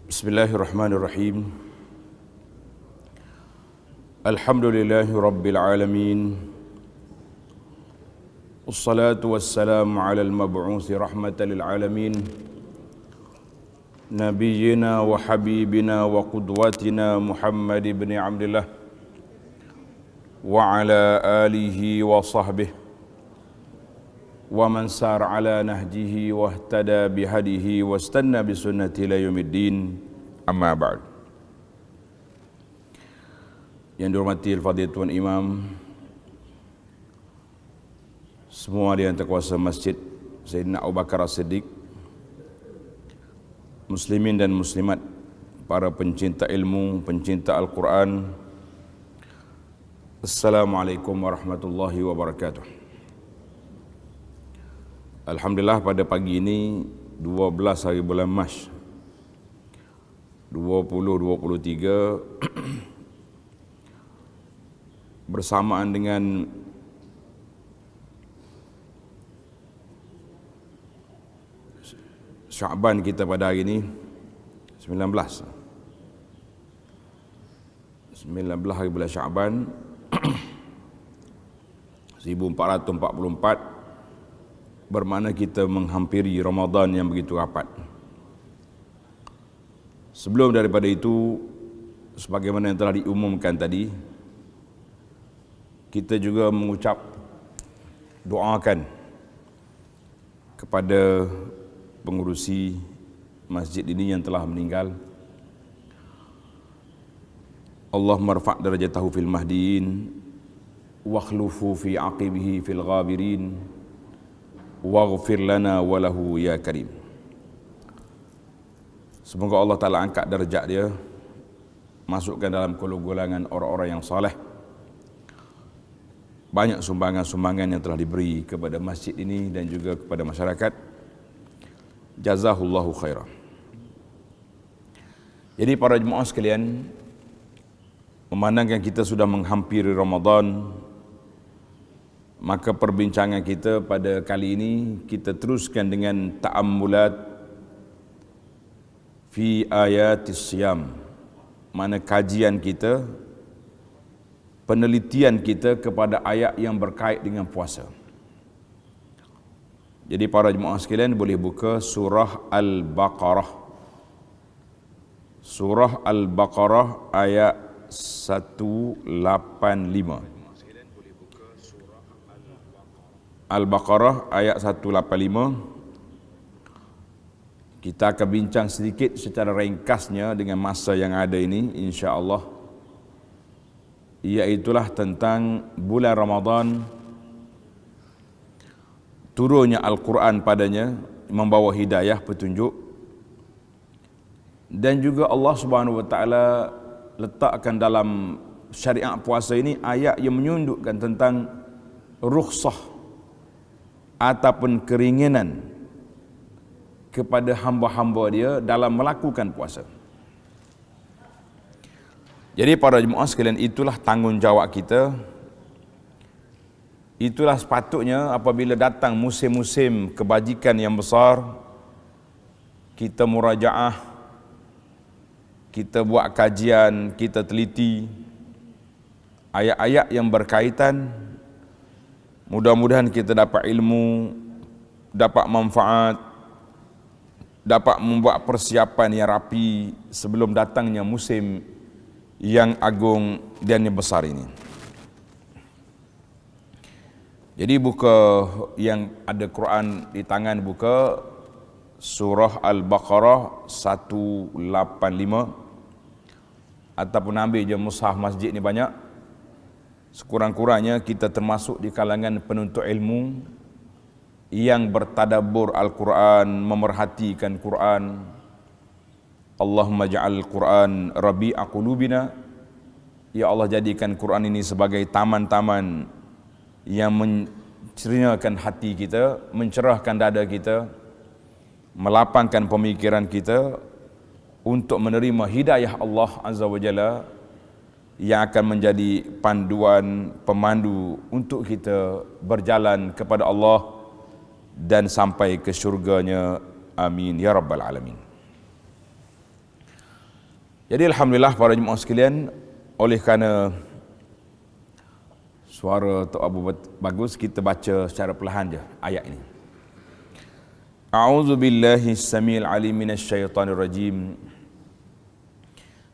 Bismillahirrahmanirrahim. Alhamdulillahi Rabbil Alamin. Wassalatu wassalamu ala al-mab'uthi rahmatan lil alamin. Nabiyyina wa habibina wa qudwatina Muhammad ibn Abdullah wa ala alihi wa sahbihi wa man sar ala nahjihi wa ihtada bihadihi wa istanna bisunnati ila yaumiddin, amma ba'd. Yang dihormati al-fadhil Tuan Imam, semua Dewan Kuasa Masjid Sayyidina Abu Bakar As-Siddiq, muslimin dan muslimat, para pencinta ilmu, pencinta Al-Quran, Assalamualaikum warahmatullahi wabarakatuh. Alhamdulillah, pada pagi ini 12 hari bulan Mac 2023 bersamaan dengan Syaban kita pada hari ini 19 hari bulan Syaban 1444, bermakna kita menghampiri Ramadan yang begitu rapat. Sebelum daripada itu, sebagaimana yang telah diumumkan tadi, kita juga mengucap doakan kepada pengurusi masjid ini yang telah meninggal. Allahumma rfa' darajatahu fil mahdiin wa khlufu fi aqibihi fil ghabirin waghfir lana wa lahu ya karim. Semoga Allah Ta'ala angkat darjat dia, masukkan dalam golongan orang-orang yang saleh. Banyak sumbangan-sumbangan yang telah diberi kepada masjid ini dan juga kepada masyarakat. Jazahullahu khairan. Jadi para jemaah sekalian, memandangkan kita sudah menghampiri Ramadan, maka perbincangan kita pada kali ini kita teruskan dengan ta'ammulat fi ayatis siyam, mana kajian kita, penelitian kita kepada ayat yang berkait dengan puasa. Jadi para jemaah sekalian boleh buka surah Al-Baqarah. Surah Al-Baqarah ayat 185. Al-Baqarah ayat 185. Kita akan bincang sedikit secara ringkasnya dengan masa yang ada ini, insya-Allah. Iaitulah tentang bulan Ramadan, turunnya Al-Quran padanya membawa hidayah, petunjuk, dan juga Allah Subhanahu wa taala letakkan dalam syariat puasa ini ayat yang menyundukkan tentang rukhsah ataupun keringanan kepada hamba-hamba dia dalam melakukan puasa. Jadi para jemaah sekalian, itulah tanggungjawab kita. Itulah sepatutnya apabila datang musim-musim kebajikan yang besar, kita murajaah, kita buat kajian, kita teliti ayat-ayat yang berkaitan. Mudah-mudahan kita dapat ilmu, dapat manfaat, dapat membuat persiapan yang rapi sebelum datangnya musim yang agung dan yang besar ini. Jadi buka yang ada Quran di tangan, buka surah Al-Baqarah 185, ataupun ambil je mushaf masjid ni banyak. Sekurang-kurangnya kita termasuk di kalangan penuntut ilmu yang bertadabbur Al-Quran, memerhatikan Quran. Allahumma ja'al Quran rabi'a qulubina. Ya Allah, jadikan Quran ini sebagai taman-taman yang mencernakan hati kita, mencerahkan dada kita, melapangkan pemikiran kita untuk menerima hidayah Allah Azza wa Jalla yang akan menjadi panduan, pemandu untuk kita berjalan kepada Allah dan sampai ke syurganya Amin ya rabbal alamin. Jadi alhamdulillah para jemaah sekalian, oleh kerana suara Tok Abu bagus, kita baca secara perlahan je ayat ini. A'udzu billahi as-sami'il 'alim minasy syaithanir rajim.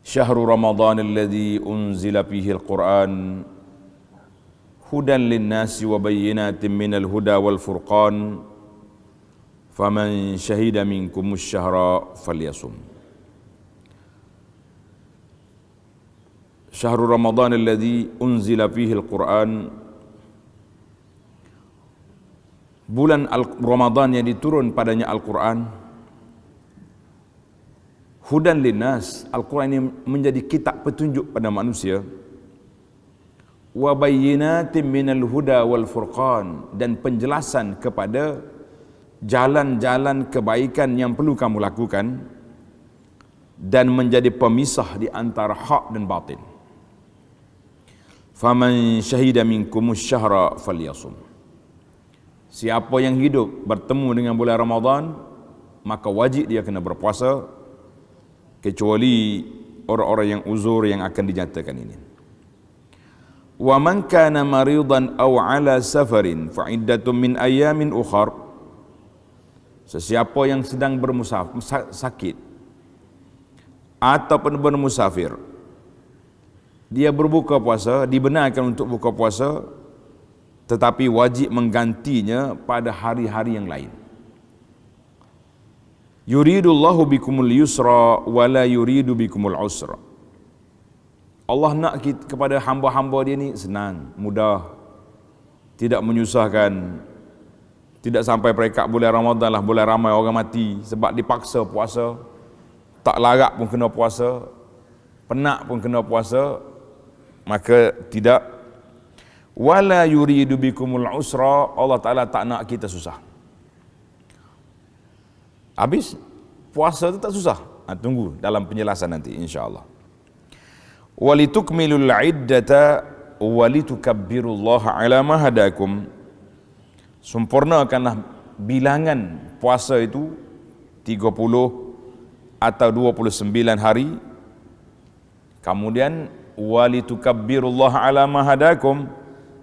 Syahrul Ramadan alladzi unzila fihi al-Qur'an hudan lin-nasi wa bayyinatin minal huda wal furqan. Faman syahida minkumus syahra falyasum. Syahrul Ramadan alladzi unzila fihi al-Qur'an, bulan Ramadan yang diturun padanya Al-Quran. Hudan linnas, Al-Quran ini menjadi kitab petunjuk pada manusia. Wa bayyinatin minal huda wal furqan, dan penjelasan kepada jalan-jalan kebaikan yang perlu kamu lakukan dan menjadi pemisah di antara hak dan batin. Faman syahida minkumus syahra falyasum. Siapa yang hidup bertemu dengan bulan Ramadan, maka wajib dia kena berpuasa, kecuali orang-orang yang uzur yang akan dinyatakan ini. Wa man kana maridan aw ala safarin fa iddatun min ayamin ukhar. Sesiapa yang sedang sakit ataupun bermusafir, dia berbuka puasa, dibenarkan untuk buka puasa, tetapi wajib menggantinya pada hari-hari yang lain. Yuridullahu bikumul yusra wa la yuridu bikumul usra. Allah nak kepada hamba-hamba dia ni senang, mudah, tidak menyusahkan. Tidak sampai peringkat bulan Ramadan lah bulan ramai orang mati sebab dipaksa puasa, tak larat pun kena puasa, penat pun kena puasa. Maka tidak. Wala yuridu bikumul usra, Allah Ta'ala tak nak kita susah. Habis puasa tu tak susah. Tunggu dalam penjelasan nanti insya-Allah. Walitukmilul iddata walitukabbirullaha ala ma hadakum. Sempurnakanlah bilangan puasa itu 30 atau 29 hari. Kemudian walitukabbirullaha ala ma hadakum,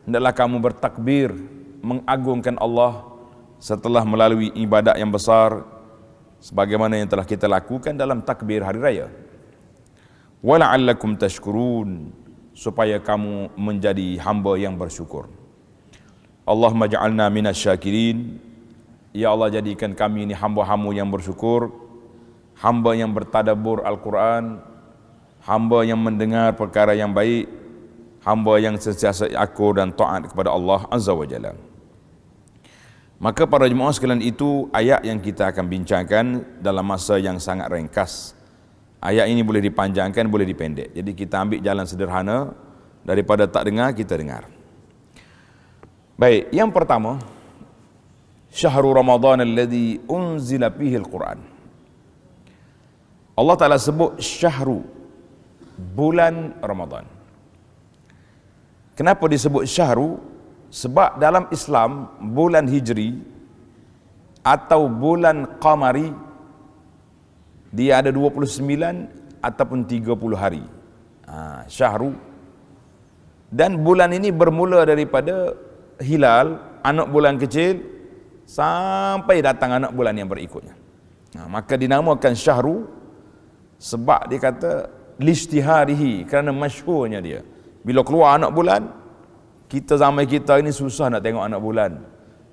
hendaklah kamu bertakbir mengagungkan Allah setelah melalui ibadat yang besar sebagaimana yang telah kita lakukan dalam takbir hari raya. Wala'allakum tashkurun, supaya kamu menjadi hamba yang bersyukur. Allahumma ja'alna minasyakirin. Ya Allah, jadikan kami ini hamba-hamba yang bersyukur, hamba yang bertadabbur Al-Quran, hamba yang mendengar perkara yang baik, hamba yang sentiasa akur dan taat kepada Allah Azza wa Jalla. Maka para jemaah sekalian, itu ayat yang kita akan bincangkan dalam masa yang sangat ringkas. Ayat ini boleh dipanjangkan, boleh dipendek. Jadi kita ambil jalan sederhana, daripada tak dengar, kita dengar. Baik, yang pertama, Syahrul Ramadan alladzi unzila fihi al-Quran. Allah Ta'ala sebut syahru, bulan Ramadan. Kenapa disebut syahru? Sebab dalam Islam, bulan hijri atau bulan qamari, dia ada 29 ataupun 30 hari. Syahru. Dan bulan ini bermula daripada hilal, anak bulan kecil, sampai datang anak bulan yang berikutnya. Maka dinamakan syahru sebab dia kata lishtiharihi, kerana masyhurnya dia. Bila keluar anak bulan, kita zaman kita ini susah nak tengok anak bulan.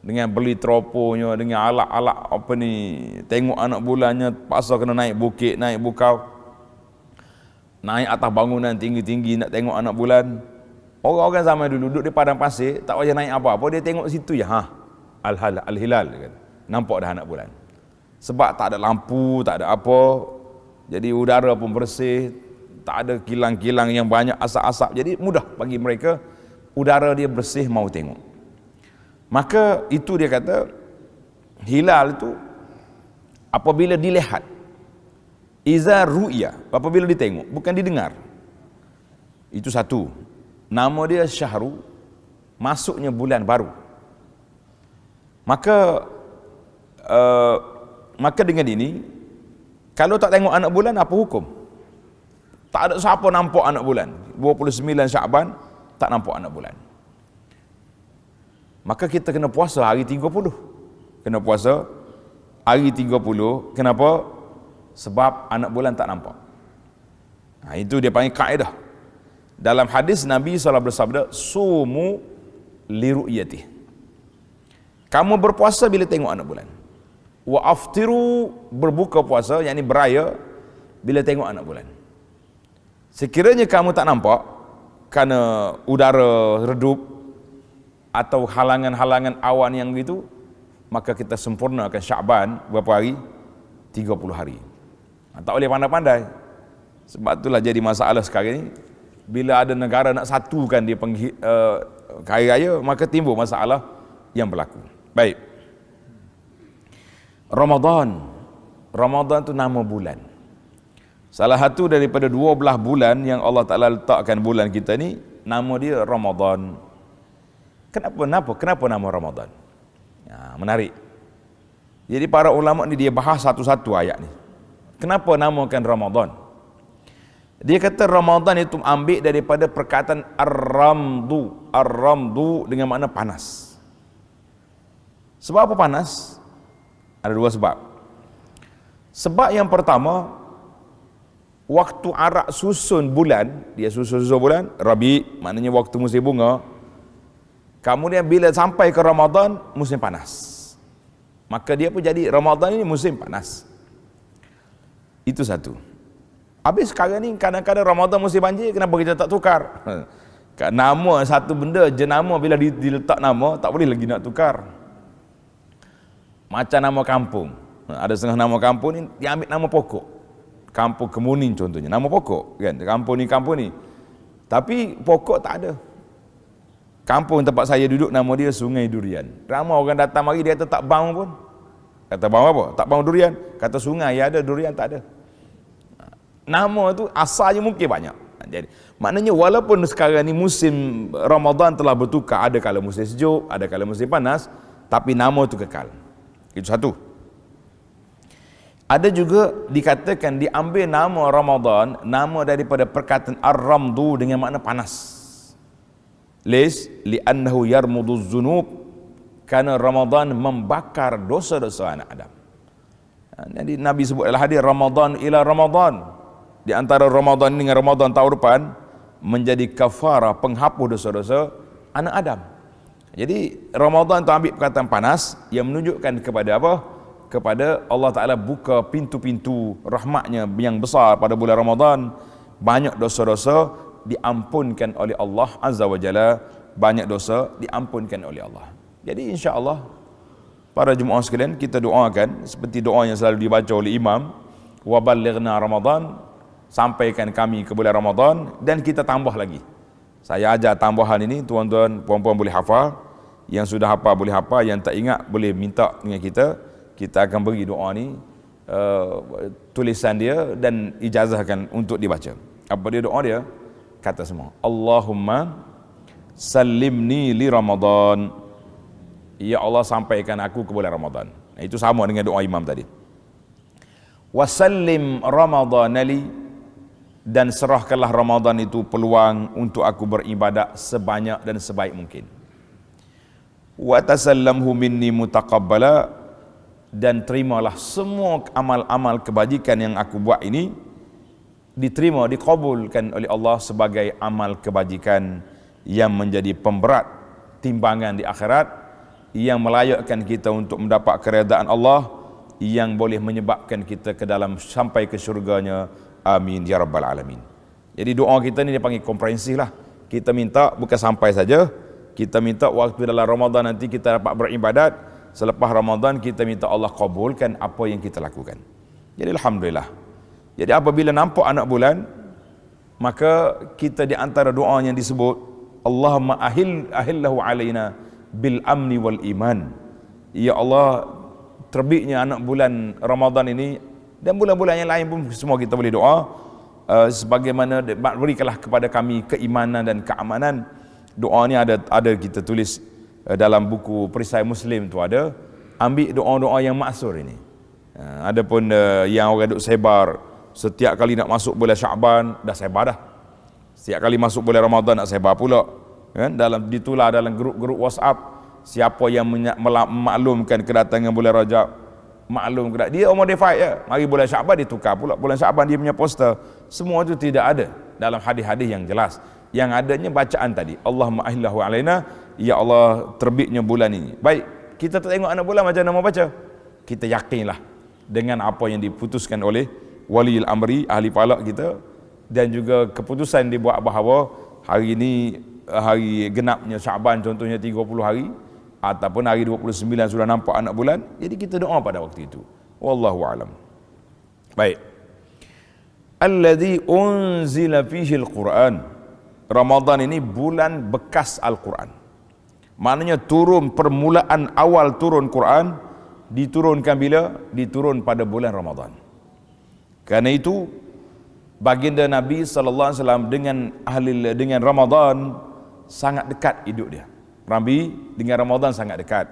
Dengan beli teroponya, dengan alat-alat apa ni, tengok anak bulannya, paksa kena naik bukit, naik bukau, naik atas bangunan tinggi-tinggi nak tengok anak bulan. Orang-orang zaman dulu duduk di padang pasir, tak payah naik apa-apa, dia tengok situ je. Al-hilal, nampak dah anak bulan. Sebab tak ada lampu, tak ada apa, jadi udara pun bersih, tak ada kilang-kilang yang banyak, asap-asap, jadi mudah bagi mereka, udara dia bersih, mau tengok. Maka itu dia kata, hilal itu apabila dilihat, iza ru'ya, apabila ditengok, bukan didengar. Itu satu. Nama dia syahru, masuknya bulan baru. Maka maka dengan ini, kalau tak tengok anak bulan, apa hukum? Tak ada siapa nampak anak bulan. 29 Syaban, tak nampak anak bulan. Maka kita kena puasa hari 30. Kena puasa hari 30. Kenapa? Sebab anak bulan tak nampak. Itu dia panggil kaedah. Dalam hadis Nabi SAW bersabda, sumu liru'yatih. Kamu berpuasa bila tengok anak bulan. Wa aftiru, berbuka puasa, yakni beraya bila tengok anak bulan. Sekiranya kamu tak nampak kerana udara redup atau halangan-halangan awan yang begitu, maka kita sempurnakan Syaban berapa hari? 30 hari. Tak boleh pandai-pandai. Sebab itulah jadi masalah sekarang ni, bila ada negara nak satukan dia hari raya, maka timbul masalah yang berlaku. Baik. Ramadan tu nama bulan. Salah satu daripada 12 bulan yang Allah Ta'ala letakkan bulan kita ni, nama dia Ramadan. Kenapa nama Ramadan? Menarik. Jadi para ulama ni dia bahas satu-satu ayat ni. Kenapa namakan Ramadan? Dia kata Ramadan itu ambil daripada perkataan ar-ramdu. Ar-ramdu dengan makna panas. Sebab apa panas? Ada dua sebab. Sebab yang pertama, waktu arak susun bulan, dia susun bulan, Rabi, maknanya waktu musim bunga. Kemudian bila sampai ke Ramadan, musim panas. Maka dia pun jadi Ramadan ini musim panas. Itu satu. Habis sekarang ni kadang-kadang Ramadan musim banjir, kenapa kita tak tukar? Nama satu benda, jenama bila diletak nama, tak boleh lagi nak tukar. Macam nama kampung. Ada setengah nama kampung ni, dia ambil nama pokok. Kampung Kemuning contohnya, nama pokok kan, kampung ni. Tapi pokok tak ada. Kampung tempat saya duduk nama dia Sungai Durian. Ramai orang datang mari dia kata tak bau pun. Kata bau apa? Tak bau durian. Kata sungai ya ada, durian tak ada. Nama tu asalnya mungkin banyak. Jadi maknanya walaupun sekarang ni musim Ramadan telah bertukar, ada kala musim sejuk, ada kala musim panas, tapi nama tu kekal. Itu satu. Ada juga dikatakan diambil nama Ramadan, nama daripada perkataan ar-ramdu dengan makna panas. Li'annahu yarmuduz zunub, kerana Ramadan membakar dosa-dosa anak Adam. Jadi Nabi sebut dalam hadis Ramadan ila Ramadan, di antara Ramadan dengan Ramadan tahun depan menjadi kafarah, penghapus dosa-dosa anak Adam. Jadi Ramadan tu ambil perkataan panas yang menunjukkan kepada apa? Kepada Allah Ta'ala buka pintu-pintu rahmatnya yang besar pada bulan Ramadan. Banyak dosa-dosa diampunkan oleh Allah Azza wa Jalla. Banyak dosa diampunkan oleh Allah. Jadi insya-Allah para jemaah sekalian, kita doakan seperti doa yang selalu dibaca oleh imam, wa ballighna Ramadan, sampaikan kami ke bulan Ramadan, dan kita tambah lagi. Saya ajar tambahan ini, tuan-tuan puan-puan boleh hafal, yang sudah hafal boleh hafal, yang tak ingat boleh minta dengan kita akan beri doa ni tulisan dia dan ijazahkan untuk dibaca. Apa dia doa dia? Kata semua, Allahumma sallimni li Ramadan. Ya Allah, sampaikan aku ke bulan Ramadan. Itu sama dengan doa imam tadi. Wasallim Ramadanali, dan serahkanlah Ramadan itu peluang untuk aku beribadat sebanyak dan sebaik mungkin. Wa tasallamhu minni mutaqabbala, dan terimalah semua amal-amal kebajikan yang aku buat ini diterima, dikabulkan oleh Allah sebagai amal kebajikan yang menjadi pemberat timbangan di akhirat, yang melayakkan kita untuk mendapat keredaan Allah, yang boleh menyebabkan kita ke dalam sampai ke syurganya. Amin ya rabbal alamin. Jadi doa kita ni dia panggil komprehensif lah. Kita minta bukan sampai saja, kita minta waktu dalam Ramadan nanti kita dapat beribadat, selepas Ramadan kita minta Allah kabulkan apa yang kita lakukan. Jadi alhamdulillah. Jadi apabila nampak anak bulan, maka kita di antara doa yang disebut, Allahumma ahillahu alaina bil amni wal iman. Ya Allah, terbitnya anak bulan Ramadan ini dan bulan-bulan yang lain pun semua kita boleh doa, sebagaimana berikanlah kepada kami keimanan dan keamanan. Doa ni ada kita tulis dalam buku perisai Muslim tu ada. Ambil doa-doa yang maksur ini. Adapun yang orang duk sebar setiap kali nak masuk bulan Syaban dah sebar dah. Setiap kali masuk bulan Ramadan nak sebar pula. Kan ditular dalam grup-grup WhatsApp, siapa yang memaklumkan kedatangan bulan Rajab, maklum dia modify ya. Mari bulan Syaban ditukar pula. Bulan Syaban dia punya poster. Semua itu tidak ada dalam hadis-hadis yang jelas. Yang adanya bacaan tadi, Allahumma ahillahu alaina, ya Allah terbitnya bulan ini. Baik, kita tengok anak bulan macam mana mau baca. Kita yakinlah dengan apa yang diputuskan oleh waliul amri, ahli falak kita, dan juga keputusan dibuat bahawa hari ini hari genapnya Syaban contohnya 30 hari ataupun hari 29 sudah nampak anak bulan. Jadi kita doa pada waktu itu. Wallahu alam. Baik. Alladzi unzila fihi al-Quran. Ramadan ini bulan bekas Al-Quran. Maknanya turun permulaan awal turun Quran diturunkan bila? Diturun pada bulan Ramadan. Karena itu baginda Nabi sallallahu alaihi wasallam dengan Ramadan sangat dekat hidup dia. Nabi dengan Ramadan sangat dekat.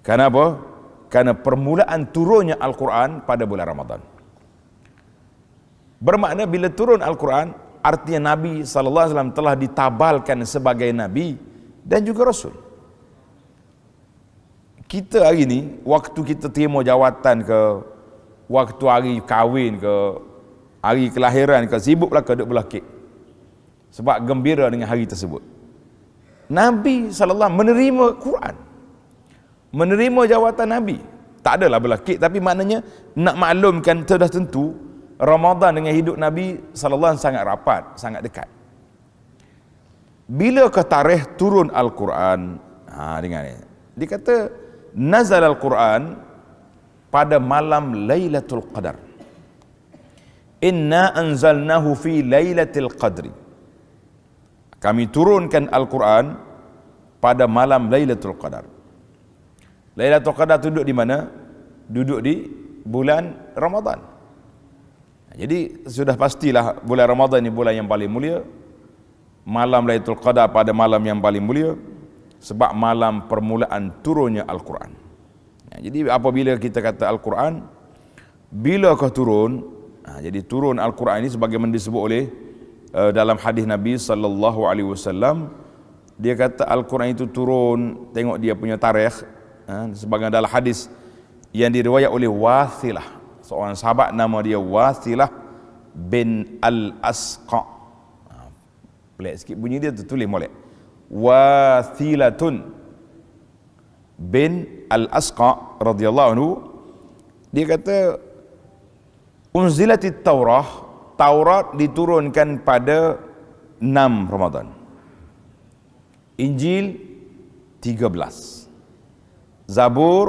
Kenapa? Karena permulaan turunnya Al-Quran pada bulan Ramadan. Bermakna bila turun Al-Quran, artinya Nabi SAW telah ditabalkan sebagai Nabi dan juga Rasul. Kita hari ini, waktu kita terima jawatan ke, waktu hari kahwin ke, hari kelahiran ke, sibuklah ke duk belah kek. Sebab gembira dengan hari tersebut. Nabi SAW menerima Quran, menerima jawatan Nabi. Tak adalah belah kek, tapi maknanya nak maklumkan sudah tentu Ramadan dengan hidup Nabi sallallahu alaihi wasallam sangat rapat, sangat dekat. Bila ke tarikh turun Al-Quran? Dengar ni. Dia kata nazal Al-Quran pada malam Lailatul Qadar. Inna anzalnahu fi Lailatul Qadri. Kami turunkan Al-Quran pada malam Lailatul Qadar. Lailatul Qadar duduk di mana? Duduk di bulan Ramadan. Jadi sudah pastilah bulan Ramadan ini bulan yang paling mulia. Malam Lailatul Qadar pada malam yang paling mulia sebab malam permulaan turunnya Al-Quran. Jadi apabila kita kata Al-Quran, bila kau turun, jadi turun Al-Quran ini sebagaimana disebut oleh dalam hadis Nabi sallallahu alaihi wasallam, dia kata Al-Quran itu turun, tengok dia punya tarikh, sebagaimana dalam hadis yang diriwayat oleh Wathilah, seorang sahabat nama dia Wathilah bin Al-Asqa. Pelik sikit bunyi dia, tulis molek. Wathilatun bin Al-Asqa radhiyallahu anhu, dia kata unzilatit Taurah, Taurat diturunkan pada 6 Ramadan, Injil 13, Zabur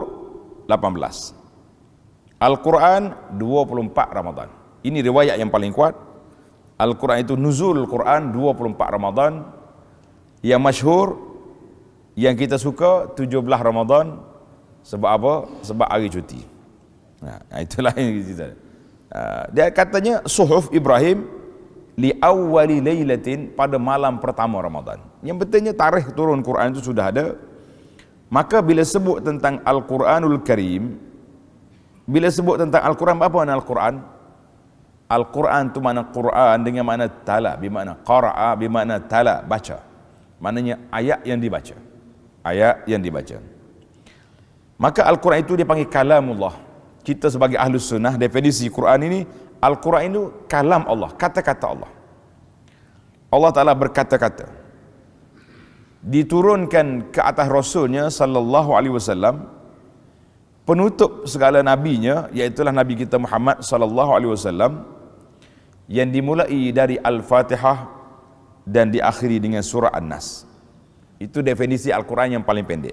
18, Al-Quran 24 Ramadan. Ini riwayat yang paling kuat. Al-Quran itu nuzul Quran 24 Ramadan. Yang masyhur, yang kita suka 17 Ramadan. Sebab apa? Sebab hari cuti. Itulah yang kita. Dia katanya suhuf Ibrahim li awwali lailatin, pada malam pertama Ramadan. Yang betulnya tarikh turun Quran itu sudah ada. Maka bila sebut tentang Al-Quranul Karim, bila sebut tentang Al-Quran, apa makna Al-Quran? Al-Quran itu makna Quran dengan makna tala, bermakna qara'a, bermakna tala, baca. Maknanya ayat yang dibaca. Ayat yang dibaca. Maka Al-Quran itu dipanggil kalamullah. Kita sebagai Ahlus Sunnah, definisi Quran ini, Al-Quran itu kalam Allah, kata-kata Allah. Allah Ta'ala berkata-kata. Diturunkan ke atas Rasulnya sallallahu alaihi wasallam, penutup segala nabinya, iaitulah Nabi kita Muhammad sallallahu alaihi wasallam, yang dimulai dari Al-Fatihah dan diakhiri dengan surah An-Nas. Itu definisi Al-Quran yang paling pendek.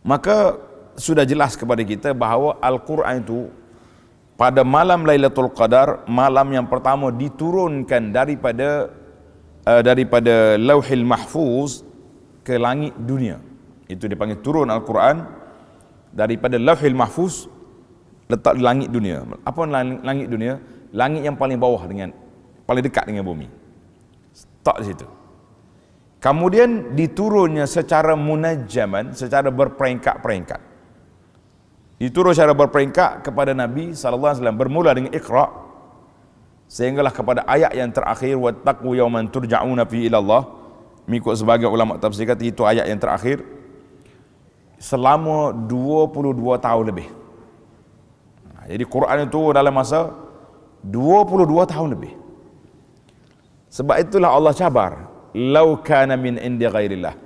Maka sudah jelas kepada kita bahawa Al-Quran itu pada malam Lailatul Qadar, malam yang pertama diturunkan daripada Lauhil Mahfuz ke langit dunia. Itu dipanggil turun Al-Quran daripada Lauhil Mahfuz letak di langit dunia. Apa langit dunia? Langit yang paling bawah, dengan paling dekat dengan bumi. Tak di situ. Kemudian diturunnya secara munajjaman, secara berperingkat-peringkat. Diturun secara berperingkat kepada Nabi sallallahu alaihi wasallam bermula dengan Iqra sehinggalah kepada ayat yang terakhir wattaqu yawman turja'una fi ila Allah. Mengikut sebagai ulama tafsir kata itu ayat yang terakhir selama 22 tahun lebih. Jadi Quran itu dalam masa 22 tahun lebih. Sebab itulah Allah cabar, "Lau kana min indi ghairillah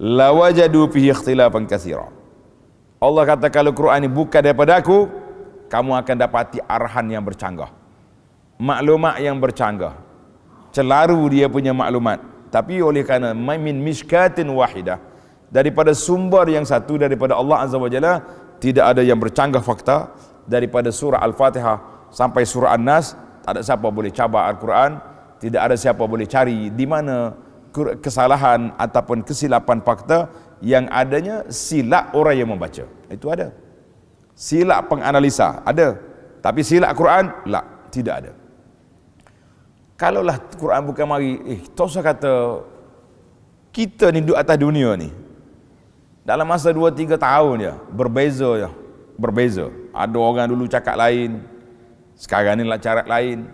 lawajadu fihi ikhtilafan katsira." Allah kata kalau Quran ini bukan daripada aku, kamu akan dapati arahan yang bercanggah, maklumat yang bercanggah, celaru dia punya maklumat. Tapi oleh kerana min mishkatin wahidah, daripada sumber yang satu daripada Allah Azza wa Jalla, tidak ada yang bercanggah fakta. Daripada surah Al-Fatihah sampai surah An-Nas, tak ada siapa boleh cabar Al-Quran, tidak ada siapa boleh cari di mana kesalahan ataupun kesilapan fakta. Yang adanya silap orang yang membaca, itu ada. Silap penganalisa ada, tapi silap Quran tidak ada. Kalaulah Quran bukan mari, tak usah kata kita ni duduk atas dunia ni dalam masa 2-3 tahun je berbeza. Ada orang dulu cakap lain, sekarang ni lah cara lain,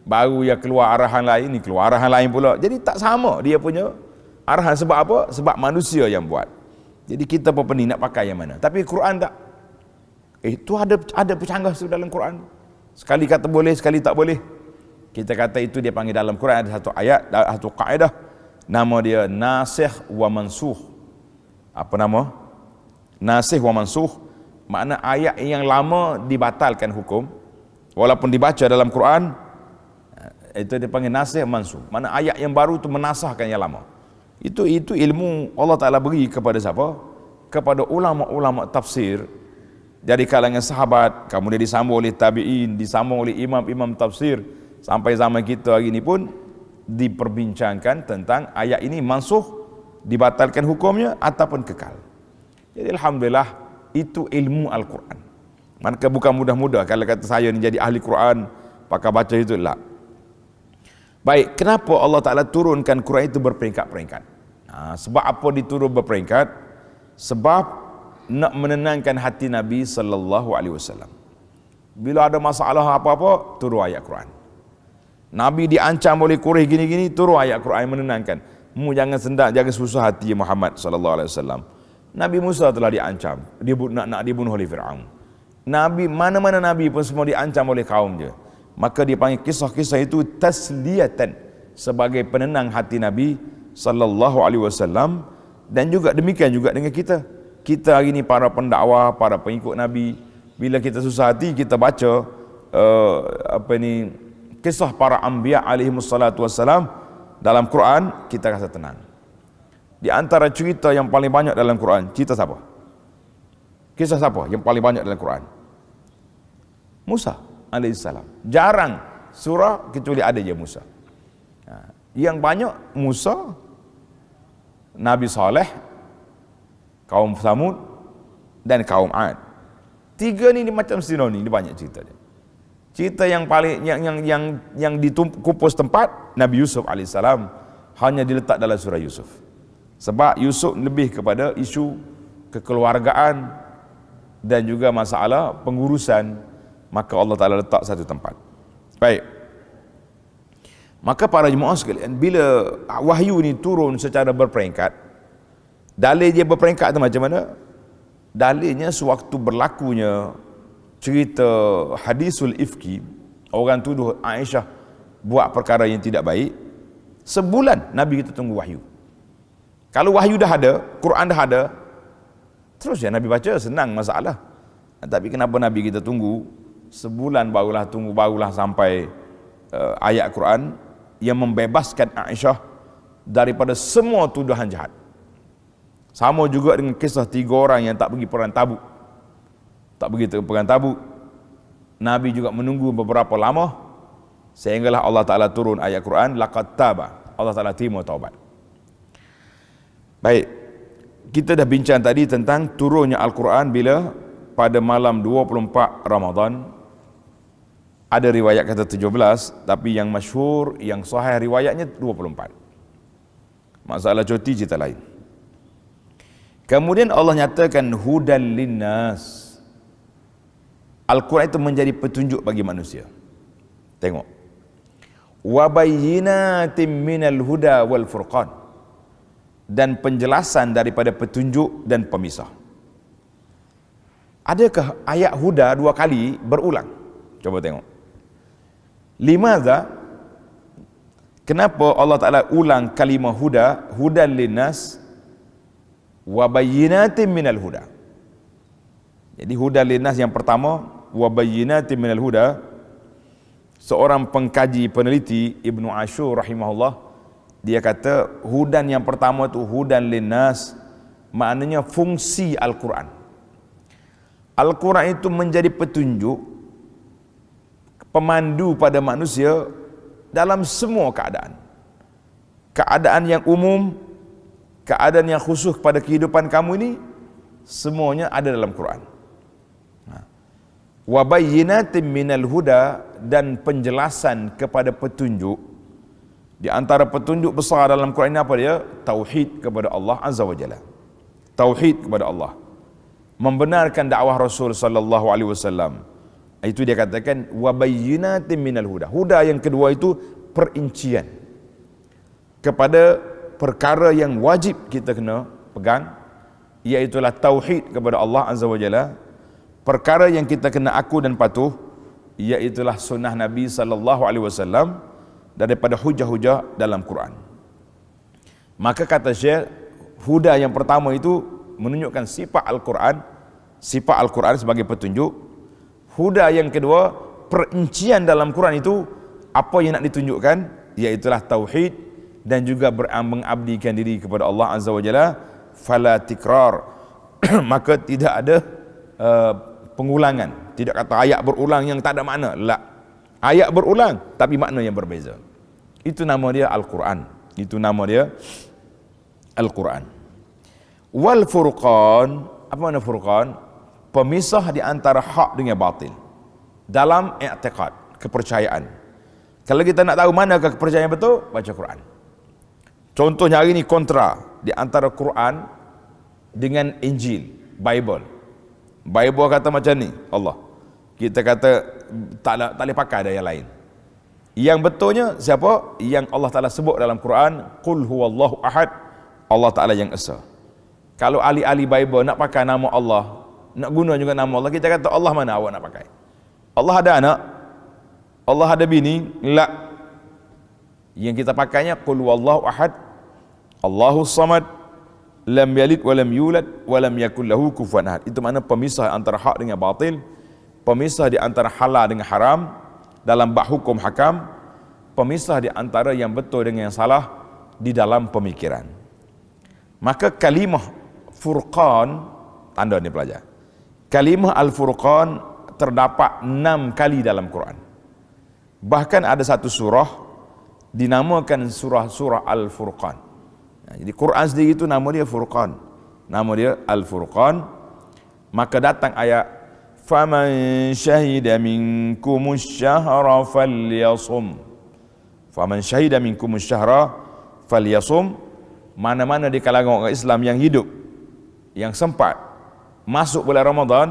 baru ya keluar arahan lain, ni keluar arahan lain pula. Jadi tak sama dia punya arahan. Sebab apa? Sebab manusia yang buat. Jadi kita pun pening nak pakai yang mana. Tapi Quran tak. Itu ada pecanggah dalam Quran. Sekali kata boleh, sekali tak boleh. Kita kata itu dia panggil dalam Quran ada satu ayat, satu kaedah, nama dia nasikh wa mansukh. Apa nama? Nasikh wa mansukh. Makna ayat yang lama dibatalkan hukum, walaupun dibaca dalam Quran, itu dia panggil nasikh mansukh. Makna ayat yang baru itu menasahkan yang lama. Itu ilmu Allah Ta'ala beri kepada siapa? Kepada ulama-ulama tafsir dari kalangan sahabat, kemudian disambung oleh tabi'in, disambung oleh imam-imam tafsir, sampai zaman kita hari ini pun diperbincangkan tentang ayat ini mansukh, dibatalkan hukumnya ataupun kekal. Jadi alhamdulillah itu ilmu Al-Quran. Maka bukan mudah-mudah kalau kata saya ni jadi ahli Quran pakai baca itu lah. Baik, kenapa Allah Ta'ala turunkan Quran itu berperingkat-peringkat? Sebab apa diturun berperingkat? Sebab nak menenangkan hati Nabi sallallahu alaihi wasallam. Bila ada masalah apa-apa, turun ayat Quran. Nabi diancam oleh Quraisy gini-gini, turun ayat Quran menenangkan. Mu jangan sendak, jangan susah hati Muhammad sallallahu alaihi wasallam. Nabi Musa telah diancam, dia nak dibunuh oleh Firaun. Nabi mana-mana nabi pun semua diancam oleh kaum dia. Maka dia panggil kisah-kisah itu tasliyatan, sebagai penenang hati Nabi sallallahu alaihi wasallam. Dan juga demikian juga dengan kita. Kita hari ini para pendakwah, para pengikut Nabi, bila kita susah hati kita baca kisah para anbiya alaihi wassalatu wassalam dalam Quran, kita rasa tenang. Di antara cerita yang paling banyak dalam Quran, cerita siapa? Kisah siapa yang paling banyak dalam Quran? Musa alaihissalam. Jarang surah kecuali ada je Musa. Yang banyak Musa, Nabi Saleh, kaum Samud dan kaum Ad. Tiga ni macam sinonim, ni banyak cerita dia. Cerita yang paling yang dikumpul tempat Nabi Yusuf alaihissalam hanya diletak dalam surah Yusuf. Sebab Yusuf lebih kepada isu kekeluargaan dan juga masalah pengurusan, maka Allah Ta'ala letak satu tempat. Baik. Maka para jemaah sekalian, bila wahyu ni turun secara berperingkat, dalil dia berperingkat tu macam mana? Dalilnya sewaktu berlakunya cerita hadisul ifki, orang tuduh Aisyah buat perkara yang tidak baik, sebulan Nabi kita tunggu wahyu. Kalau wahyu dah ada, Quran dah ada, terus ya Nabi baca, senang masalah. Tapi kenapa Nabi kita tunggu sebulan barulah sampai ayat Quran yang membebaskan Aisyah daripada semua tuduhan jahat. Sama juga dengan kisah 3 orang yang tak pergi perang Tabuk. Tak pergi perang Tabuk. Nabi juga menunggu beberapa lama sehinggalah Allah Ta'ala turun ayat Quran, laqad taba. Allah Ta'ala terima taubat. Baik, kita dah bincang tadi tentang turunnya Al-Quran bila pada malam 24 Ramadan. Ada riwayat kata 17, tapi yang masyhur, yang sahih riwayatnya 24. Masalah cuti cerita lain. Kemudian Allah nyatakan hudan linnas. Al-Quran itu menjadi petunjuk bagi manusia. Tengok. Wa bayyinatin minal huda wal furqan, dan penjelasan daripada petunjuk dan pemisah. Adakah ayat huda 2 kali berulang? Coba tengok. Limadha? Kenapa Allah Ta'ala ulang kalimah huda, hudan linnas wa bayyinatin minal huda? Jadi hudan linnas yang pertama, wa bayyinatin minal huda, seorang pengkaji peneliti Ibnu Ashur rahimahullah, dia kata hudan yang pertama tu hudan linnas, maknanya fungsi Al-Quran. Al-Quran itu menjadi petunjuk, pemandu pada manusia dalam semua keadaan. Keadaan yang umum, keadaan yang khusus pada kehidupan kamu ini, semuanya ada dalam Quran. Wa bayyinatin minal huda, dan penjelasan kepada petunjuk. Di antara petunjuk besar dalam Quran ini apa dia? Tauhid kepada Allah Azza wa Jalla. Tauhid kepada Allah. Membenarkan dakwah Rasul sallallahu alaihi wasallam. Itu dia katakan wa bayyinatin minal huda. Huda yang kedua itu perincian kepada perkara yang wajib kita kena pegang, iaitu tauhid kepada Allah Azza wa Jalla. Perkara yang kita kena aku dan patuh, iaitu sunnah Nabi sallallahu alaihi wasallam daripada hujah-hujah dalam Quran. Maka kata Syekh, huda yang pertama itu menunjukkan sifat Al-Quran sebagai petunjuk. Huda yang kedua, perincian dalam Quran itu apa yang nak ditunjukkan, iaitu tauhid dan juga mengabdikan diri kepada Allah Azza wa Jalla. Fala tikrar, maka tidak ada pengulangan. Tidak kata ayat berulang yang tak ada makna. La. Ayat berulang tapi makna yang berbeza. Itu nama dia Al-Quran. Itu nama dia Al-Quran. Wal furqan, apa makna furqan? Pemisah di antara hak dengan batil dalam i'tiqad, kepercayaan. Kalau kita nak tahu manakah kepercayaan betul, baca Quran. Contohnya hari ini kontra di antara Quran dengan Injil, Bible. Bible kata macam ni, Allah. Kita kata tak boleh pakai ada yang lain. Yang betulnya siapa? Yang Allah Ta'ala sebut dalam Quran, Qul huwallahu ahad, Allah Ta'ala yang esa. Kalau ahli-ahli Bible nak pakai nama Allah, nak guna juga nama Allah, kita kata Allah mana awak nak pakai? Allah ada anak? Allah ada bini? La. Yang kita pakainya Qul huwallahu ahad, Allahus samad, lam yalid wa lam yulad wa lam yakul lahu kufuwan ahad. Itu makna pemisah antara hak dengan batil, pemisah di antara halal dengan haram dalam bab hukum hakam, pemisah di antara yang betul dengan yang salah di dalam pemikiran. Maka kalimah furqan, tanda ni pelajar, kalimah al-furqan terdapat 6 kali dalam Quran. Bahkan ada satu surah dinamakan surah al-furqan. Jadi Quran sendiri itu nama dia Furqan, nama dia Al-Furqan. Maka datang ayat faman syahida minkumus syahra falyasum. Faman syahida minkumus syahra falyasum. Mana-mana di kalangan orang Islam yang hidup, yang sempat masuk bulan Ramadan,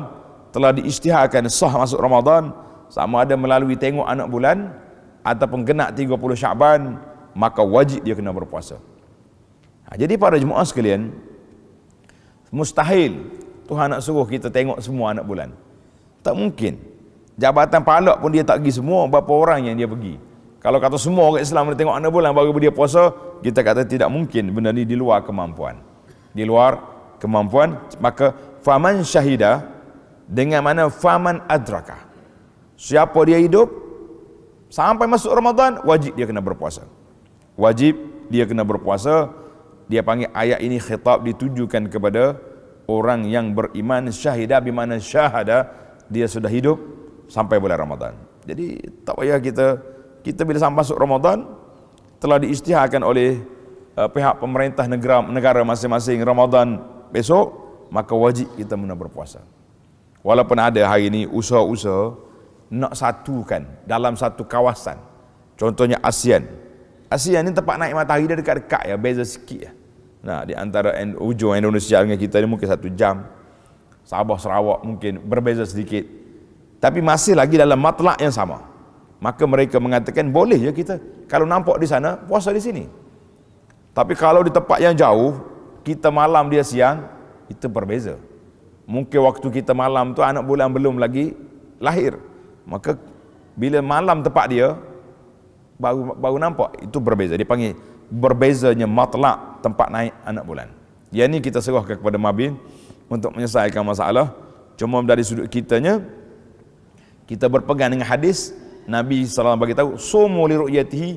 telah diisytiharkan sah masuk Ramadan, sama ada melalui tengok anak bulan ataupun genap 30 Syaban, maka wajib dia kena berpuasa. Jadi para jemaah sekalian, mustahil Tuhan nak suruh kita tengok semua anak bulan. Tak mungkin. Jabatan palak pun dia tak pergi semua, berapa orang yang dia pergi. Kalau kata semua orang Islam dia tengok anak bulan baru dia puasa, kita kata tidak mungkin, benda ni di luar kemampuan. Di luar kemampuan. Maka faman syahida dengan mana faman adraka. Siapa dia hidup sampai masuk Ramadan, wajib dia kena berpuasa. Wajib dia kena berpuasa. Dia panggil ayat ini khitab ditujukan kepada orang yang beriman. Syahidah bimana syahada, dia sudah hidup sampai bulan Ramadan. Jadi tak payah kita bila sampai masuk Ramadan, telah diisytiharkan oleh pihak pemerintah negara masing-masing Ramadan besok, maka wajib kita mula berpuasa. Walaupun ada hari ini usaha-usaha nak satukan dalam satu kawasan. Contohnya ASEAN. ASEAN ni tempat naik matahari dia dekat-dekat ya, beza sikit ya. Nah, di antara ujung Indonesia dengan kita ni mungkin 1 jam. Sabah Sarawak mungkin berbeza sedikit. tapi masih lagi dalam matlak yang sama. Maka mereka mengatakan boleh je kita kalau nampak di sana puasa di sini. Tapi kalau di tempat yang jauh, kita malam dia siang, itu berbeza. Mungkin waktu kita malam tu anak bulan belum lagi lahir. Maka bila malam tempat dia baru nampak, itu berbeza. Dipanggil berbezanya matlak tempat naik anak bulan. Yang ni kita serahkan kepada Mabin untuk menyelesaikan masalah. Cuma dari sudut kitanya, kita berpegang dengan hadis Nabi SAW bagi tahu, sumu li ru'yatihi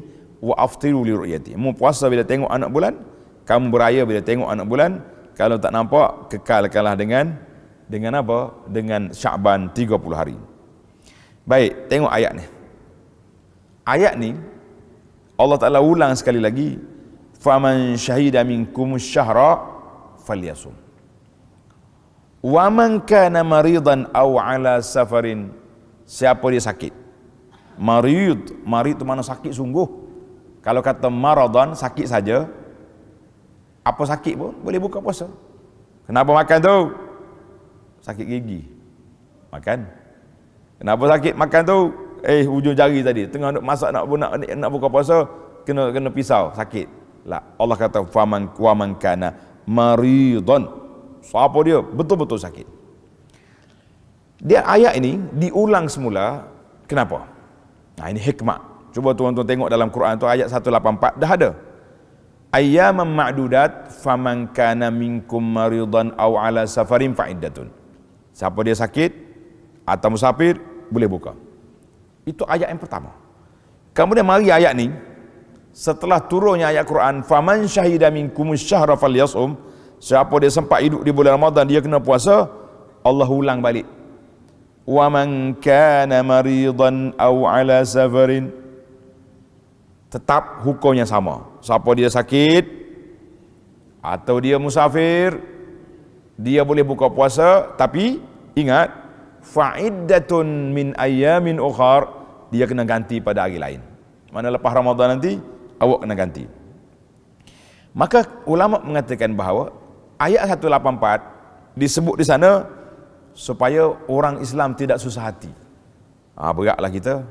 wa aftiru li ru'yatihi. Mu puasa bila tengok anak bulan, kamu beraya bila tengok anak bulan. Kalau tak nampak, kekalkanlah dengan apa? Dengan Sya'ban 30 hari. Baik, tengok ayat ni. Ayat ni Allah Ta'ala ulang sekali lagi, faman syahida minkumus syahra falyasum. Wa man kana maridan aw ala safarin. Siapa dia sakit? Marid itu mana sakit sungguh. Kalau kata maradan, sakit saja, apa sakit pun boleh buka puasa. Kenapa makan tu? Sakit gigi, makan. Kenapa sakit makan tu? Hujung jari tadi tengah nak masak nak buka puasa, kena pisau, sakit. La, Allah kata faman kana maridan. Siapa dia? Betul-betul sakit. Dia ayat ini diulang semula. Kenapa? Nah, ini hikmah. Cuba tuan-tuan tengok dalam Quran tu ayat 184 dah ada. Ayyaman ma'dudat faman kana minkum maridan aw ala safarin fa'iddatun. Siapa dia sakit atau musafir boleh buka. Itu ayat yang pertama. Kemudian mari ayat ni setelah turunnya ayat Quran, faman syahida minkumus syahra falyasum. Siapa dia sempat hidup di bulan Ramadan dia kena puasa. Allah ulang balik, wa man kana maridan aw ala safarin. Tetap hukumnya sama. Siapa dia sakit atau dia musafir, dia boleh buka puasa, tapi ingat, fa'iddatun min ayyamin ukhar, dia kena ganti pada hari lain. Mana lepas Ramadan nanti awak kena ganti. Maka ulama mengatakan bahawa ayat 184 disebut di sana supaya orang Islam tidak susah hati. Beratlah kita.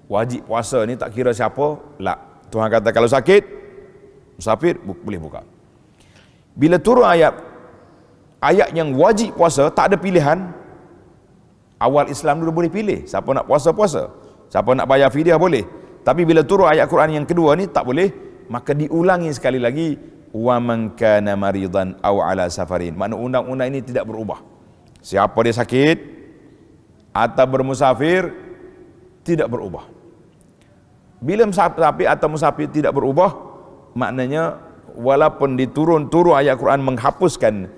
Wajib puasa ni tak kira siapa. La. Tuhan kata kalau sakit, musafir boleh buka. Bila turun ayat yang wajib puasa, tak ada pilihan. Awal Islam dulu boleh pilih. Siapa nak puasa, siapa nak bayar fidyah boleh. Tapi bila turun ayat Quran yang kedua ni tak boleh, maka diulangi sekali lagi, wa man kana maridan aw ala safarin. Makna undang-undang ini tidak berubah. Siapa dia sakit atau bermusafir tidak berubah. Bila musafir atau musafir tidak berubah, maknanya walaupun turun ayat Quran menghapuskan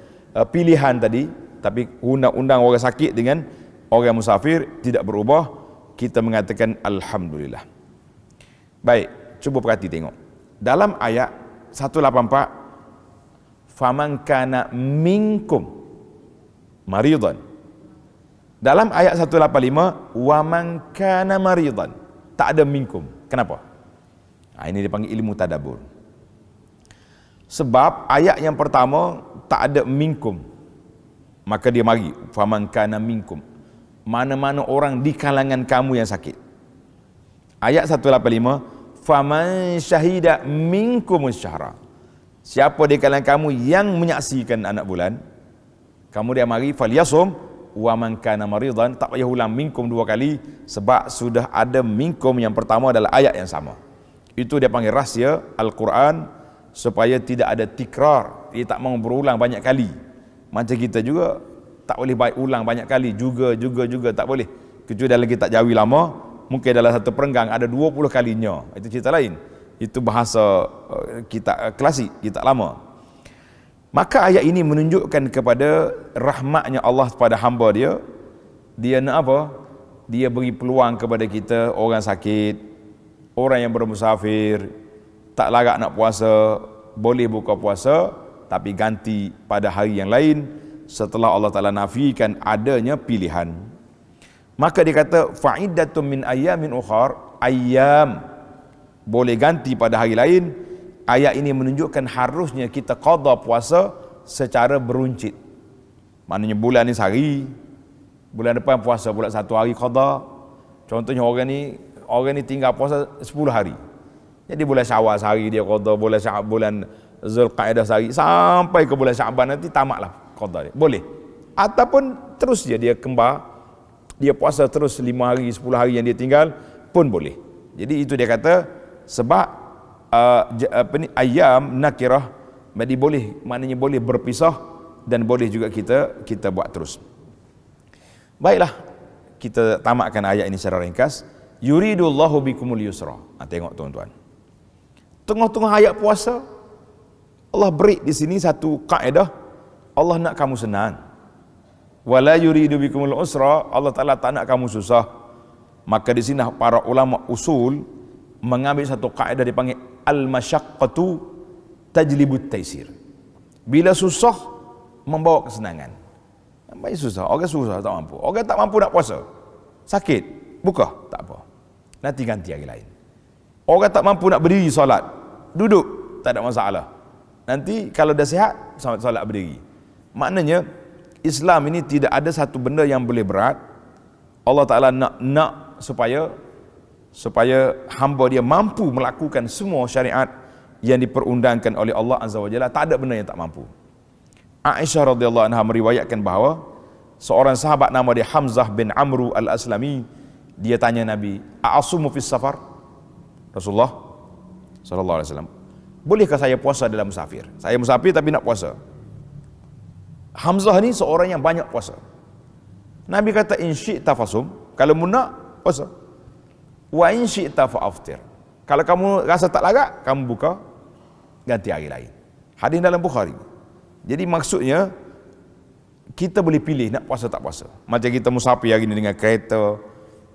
pilihan tadi, tapi undang-undang orang sakit dengan orang musafir tidak berubah. Kita mengatakan alhamdulillah. Baik, cuba perhati tengok. Dalam ayat 184, faman kana minkum maridan. Dalam ayat 185, wa man kana maridan. Tak ada minkum. Kenapa? Ini dipanggil ilmu tadabbur. Sebab ayat yang pertama tak ada minkum, maka dia mari faman kana minkum, mana-mana orang di kalangan kamu yang sakit. Ayat 185, faman syahida minkumus syahra. Siapa di kalangan kamu yang menyaksikan anak bulan, kamu dia mari falyasum. Wa man kana maridan, tak payah ulang minkum dua kali, sebab sudah ada minkum yang pertama adalah ayat yang sama. Itu dia panggil rahsia Al-Quran, supaya tidak ada tikrar. Dia tak mahu berulang banyak kali. Macam kita juga tak boleh ulang banyak kali, juga tak boleh. Kecuali dalam kitab Jawi lama, mungkin dalam satu perenggang ada 20 kalinya. Itu cerita lain. Itu bahasa kitab klasik, kitab lama. Maka ayat ini menunjukkan kepada rahmatnya Allah kepada hamba dia. Dia nak apa? Dia beri peluang kepada kita, orang sakit, orang yang bermusafir, tak larat nak puasa, boleh buka puasa, tapi ganti pada hari yang lain setelah Allah Ta'ala nafikan adanya pilihan. Maka dia kata fa'iddatun min ayyamin ukhar, ayyam boleh ganti pada hari lain. Ayat ini menunjukkan harusnya kita qada puasa secara beruncit. Maknanya bulan ni sehari, Bulan depan puasa pula 1 hari qada. Contohnya orang ni tinggal puasa 10 hari. Jadi bulan Syawal sehari dia qada, bulan Zulqa'dah sehari, sampai ke bulan Syaban nanti tamatlah qada dia. Boleh. Ataupun terus dia kembar, dia puasa terus 5 hari, 10 hari yang dia tinggal pun boleh. Jadi itu dia kata sebab ayam nakirah, jadi boleh, maknanya boleh berpisah dan boleh juga kita buat terus. Baiklah, kita tamatkan ayat ini secara ringkas. Yuridullahu bikumul yusra. Tengok tuan-tuan, tengah-tengah ayat puasa Allah beri di sini satu kaedah, Allah nak kamu senang. Wala yuridu bikumul usra, Allah Taala tak nak kamu susah. Maka di sini para ulama usul mengambil satu kaedah dipanggil al-masyaqqatu tajlibut taisir. Bila susah membawa kesenangan. Baik susah, orang susah tak mampu. Orang tak mampu nak puasa, sakit, buka, tak apa. Nanti ganti hari lain. Orang tak mampu nak berdiri solat, duduk, tak ada masalah. Nanti kalau dah sihat, solat berdiri. Maknanya Islam ini tidak ada satu benda yang boleh berat. Allah Ta'ala nak supaya hamba dia mampu melakukan semua syariat yang diperundangkan oleh Allah Azza wa Jalla. Tak ada benda yang tak mampu. Aisyah radhiyallahu anha meriwayatkan bahawa seorang sahabat nama dia Hamzah bin Amru al-Aslami, dia tanya Nabi, "A'asumu fis safar?" Rasulullah sallallahu alaihi wasallam, bolehkah saya puasa dalam musafir? Saya musafir tapi nak puasa. Hamzah ni seorang yang banyak puasa. Nabi kata, "In syi'ta fasum," kalau mu nak puasa. "Wa in syi'ta fa'aftir." Kalau kamu rasa tak larat, kamu buka, ganti hari lain. Hadis dalam Bukhari. Jadi maksudnya kita boleh pilih nak puasa tak puasa. Macam kita musafir hari ni dengan kereta,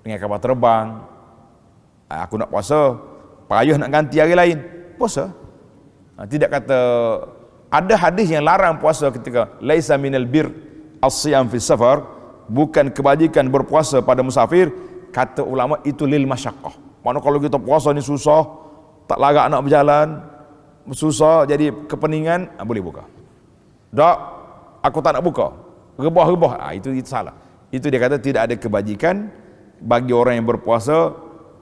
dengan kapal terbang. Aku nak puasa, payah nak ganti hari lain, puasa. Tidak kata, ada hadis yang larang puasa ketika laisa minal bir as-siyam fi safar, bukan kebajikan berpuasa pada musafir. Kata ulama itu lil masyaqqah. Mana kalau kita puasa ni susah, tak larat nak berjalan, susah jadi kepeningan, boleh buka. Tak, aku tak nak buka, rebah-rebah, itu salah. Itu dia kata tidak ada kebajikan bagi orang yang berpuasa,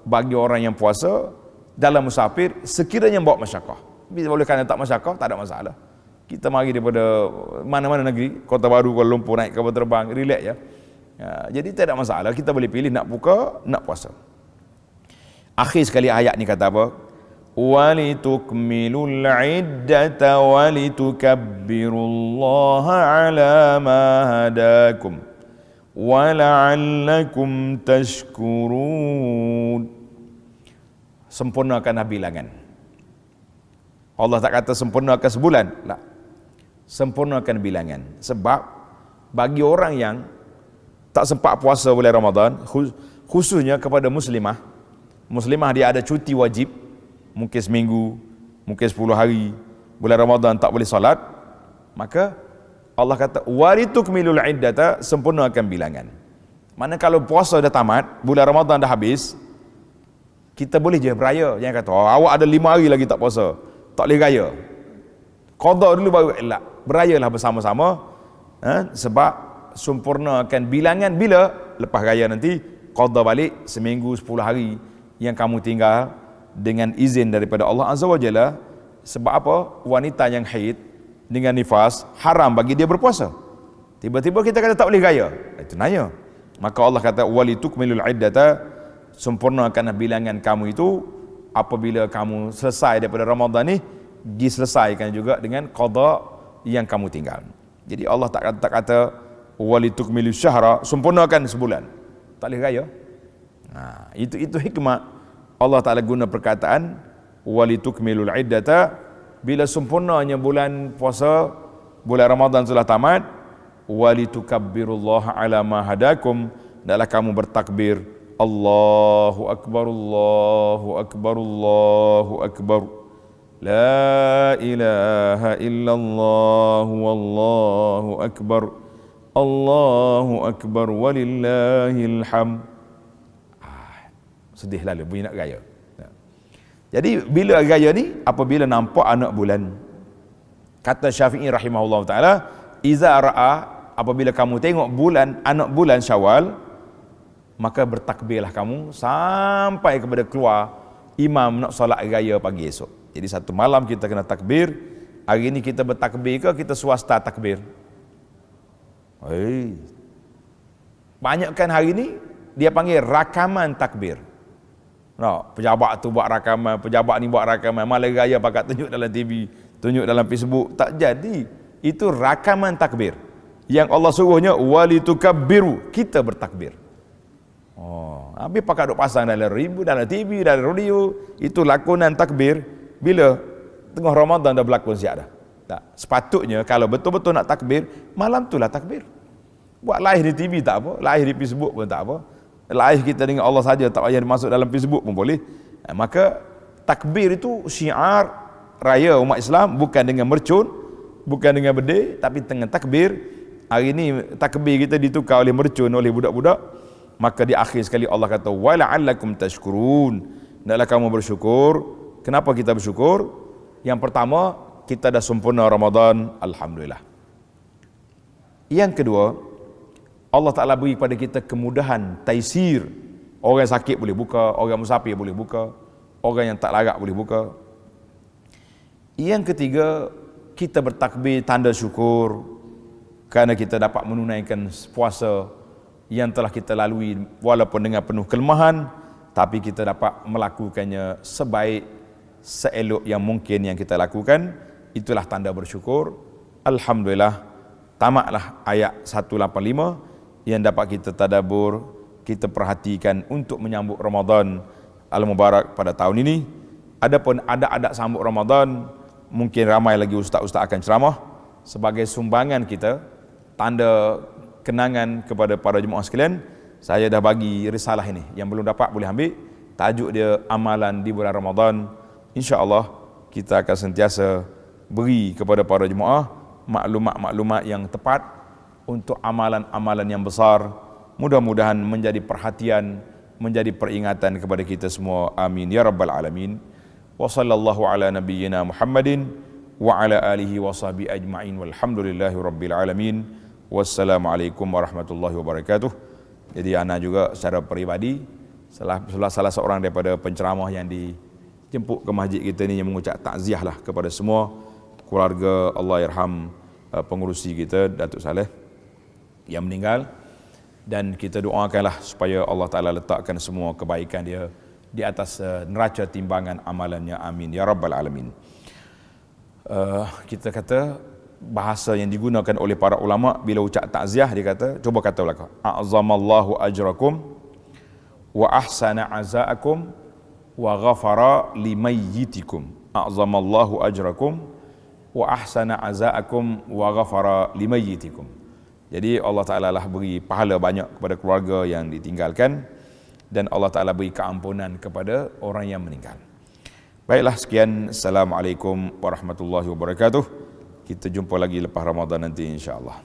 bagi orang yang puasa dalam musafir sekiranya bawa masyaqqah. Bila boleh kerana tak masyaqqah, tak ada masalah. Kita mari daripada mana-mana negeri, Kota Baru, Kuala Lumpur, naik kapal terbang, relax ya. Jadi tak ada masalah, kita boleh pilih nak buka, nak puasa. Akhir sekali ayat ni kata apa? وَلِتُكْمِلُوا الْعِدَّةَ وَلِتُكَبِّرُوا اللَّهَ عَلَى مَا هَدَاكُمْ وَلَعَلَّكُمْ تَشْكُرُونَ. Sempurnakan bilangan. Allah tak kata sempurnakan sebulan, tak. Sempurnakan bilangan. Sebab bagi orang yang tak sempat puasa bulan Ramadan, khususnya kepada muslimah dia ada cuti wajib, mungkin seminggu, mungkin 10 hari, bulan Ramadan tak boleh solat, maka Allah kata walitukmilul iddata, sempurnakan bilangan. Mana kalau puasa dah tamat, bulan Ramadan dah habis, kita boleh je beraya. Jangan kata awak ada 5 hari lagi tak puasa, tak boleh raya, qada dulu baru elak. Berayalah bersama-sama, sebab sempurnakan bilangan. Bila lepas raya nanti qada balik seminggu 10 hari yang kamu tinggal dengan izin daripada Allah Azza wa Jalla. Sebab apa? Wanita yang haid dengan nifas haram bagi dia berpuasa. Tiba-tiba kita kata tak boleh raya, itu naya. Maka Allah kata walitukmilul iddata, sempurnakan bilangan kamu itu apabila kamu selesai daripada Ramadan ni, diselesaikan juga dengan qada yang kamu tinggal. Jadi Allah tak kata walitukmilus syahra, sempurnakan sebulan, tak boleh raya. Itu hikmah Allah Ta'ala guna perkataan walitukmilul iddata. Bila sempurnanya bulan puasa, bulan Ramadan sudah tamat, walitukabbirullaha ala ma hadakum, hendaklah kamu bertakbir Allahu akbar, Allahu akbar, Allahu akbar, la ilaha illallah, wallahu akbar, Allahu akbar, walillahil hamd. Sedih lalu bunyi nak raya. Jadi bila raya ni, apabila nampak anak bulan. Kata Syafi'i rahimahullah ta'ala, iza ra'a apabila kamu tengok anak bulan Syawal, maka bertakbirlah kamu sampai kepada keluar imam nak solat raya pagi esok. Jadi satu malam kita kena takbir. Hari ni kita bertakbir ke kita swasta takbir? Banyakkan hari ni dia panggil rakaman takbir. Pejabat tu buat rakaman, pejabat ni buat rakaman, malam raya pakat tunjuk dalam TV, tunjuk dalam Facebook. Tak jadi. Itu rakaman takbir. Yang Allah suruhnya walitukabbiru, kita bertakbir. Habis pakat duk pasang dalam TV, dalam radio, itu lakonan takbir bila tengah Ramadan dah berlakon siap dah. Tak. Sepatutnya kalau betul-betul nak takbir, malam tu lah takbir. Buat live di TV tak apa, live di Facebook pun tak apa. Live kita dengan Allah saja, tak payah masuk dalam Facebook pun boleh. Maka takbir itu syiar raya umat Islam, bukan dengan mercun, bukan dengan bedil, tapi dengan takbir. Hari ini takbir kita ditukar oleh mercun, oleh budak-budak. Maka di akhir sekali Allah kata wala'allakum tashkurun, hendaklah kamu bersyukur. Kenapa kita bersyukur? Yang pertama, kita dah sempurna Ramadan, alhamdulillah. Yang kedua, Allah Ta'ala beri kepada kita kemudahan, taisir. Orang sakit boleh buka, orang musafir boleh buka, orang yang tak larat boleh buka. Yang ketiga, kita bertakbir tanda syukur kerana kita dapat menunaikan puasa yang telah kita lalui walaupun dengan penuh kelemahan, tapi kita dapat melakukannya sebaik seelok yang mungkin yang kita lakukan. Itulah tanda bersyukur. Alhamdulillah, tamatlah ayat 185 yang dapat kita tadabbur, kita perhatikan untuk menyambut Ramadan Al-Mubarak pada tahun ini. Adapun adat-adat sambut Ramadan, mungkin ramai lagi ustaz-ustaz akan ceramah sebagai sumbangan kita, tanda kenangan kepada para jemaah sekalian. Saya dah bagi risalah ini, yang belum dapat boleh ambil. Tajuk dia amalan di bulan Ramadan. InsyaAllah kita akan sentiasa beri kepada para jemaah maklumat-maklumat yang tepat untuk amalan-amalan yang besar. Mudah-mudahan menjadi perhatian, menjadi peringatan kepada kita semua. Amin ya rabbal alamin. Wa sallallahu ala nabiyyina Muhammadin wa ala alihi wa sahbihi ajma'in walhamdulillahi rabbil alamin. Wassalamualaikum warahmatullahi wabarakatuh. Jadi ana juga secara peribadi salah seorang daripada penceramah yang dijemput ke masjid kita ni, yang mengucap takziah lah kepada semua keluarga Allahyarham pengurusi kita Datuk Saleh yang meninggal, dan kita doakanlah supaya Allah Ta'ala letakkan semua kebaikan dia di atas neraca timbangan amalannya. Amin ya rabbal alamin. Kita kata bahasa yang digunakan oleh para ulama bila ucap takziah, dia kata, cuba kata belakang, a'zamallahu ajrakum wa ahsana azaakum wa ghafara limayyitikum. A'zamallahu ajrakum wa ahsana azaakum wa ghafara limayyitikum. Jadi Allah Ta'ala lah beri pahala banyak kepada keluarga yang ditinggalkan, dan Allah Ta'ala beri keampunan kepada orang yang meninggal. Baiklah, sekian. Assalamualaikum warahmatullahi wabarakatuh. Kita jumpa lagi lepas Ramadan nanti insya-Allah.